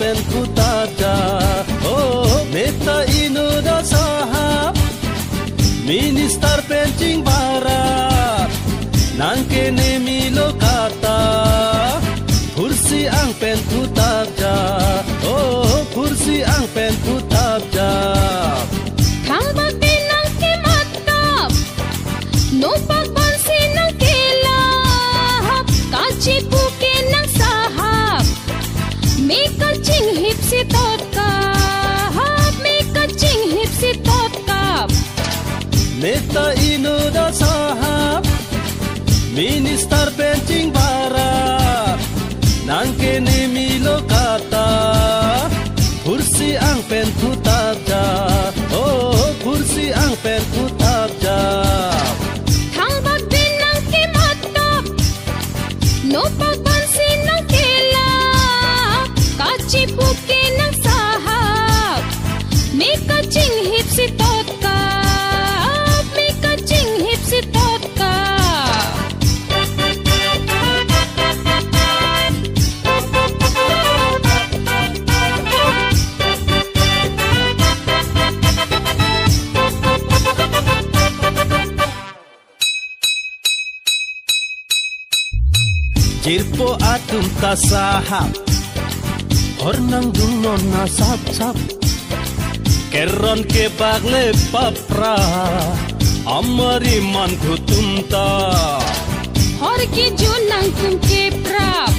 pen kutaja meta inuda sahab minister pencing barat nangkene milo kata kursi ang pen kutaja kursi ang pen kutaja Kang bagdinang kimatap no pagpansin ng kilahap kachipukin ng sahab may kaching hipsi tot kahap may kaching hipsi tot kap Neta inuda sahab minister pencing barat nangkene milo kata kursi ang pen kutaja kursi ang pen kutaja Kang bagdinang kimatap no pagpansin ng kilahap kachipukin ng sahab may kaching hipsi tot kap may kaching hipsi tot kap Jirpo atum kasahap hornang dungon na sap-sap keron ke bagle papra amari man kutumta Horki junang kum keprap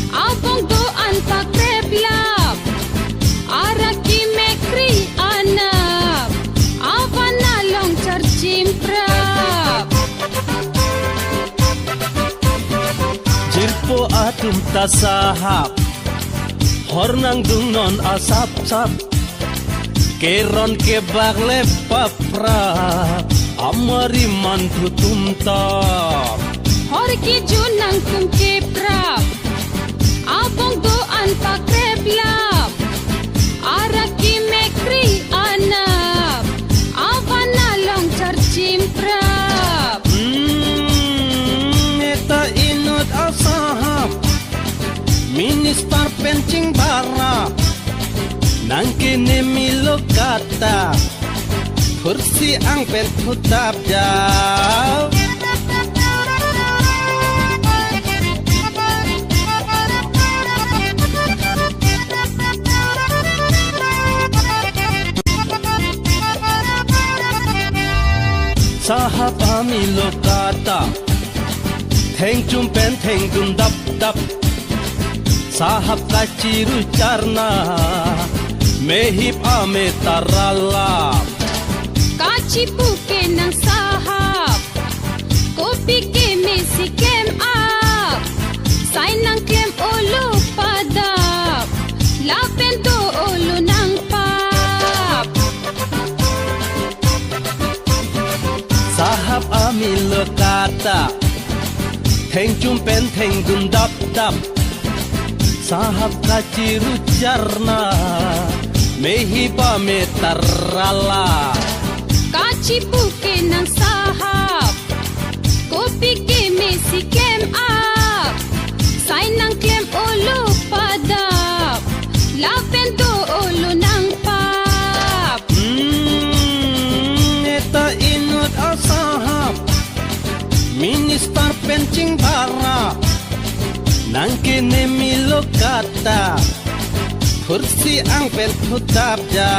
abong doan pakreblap araki mekri anap avanalong charchimprap Jirpo atum tasahap hornang dungon asap-sap keron ke bagle papra amari man kutumta Horki junang kum keprap abong doan pakreblap araki mekri anap avanalong charchimprap Neta inut asahap minister pencing barat nangkene milo kata kursi ang pen kutaja sahab amilo kata theng chum pen theng dum dap dap sahab kachiru charna mehip ame tarala kachipukin ng sahab kopi ke mesi kem up sign ng kem ulo padap lapen do ulo ng pap sahab amilo kata theng chum pen theng dum dap dap sahab kachiru charna mehipa me tarala kachipukin ng sahab kopi ke mesi kem up sign ng kem ulo padap lapen do ulo ng pap Neta inut asahap minister pencing barat nangkene milo kata kursi ang pen kutaja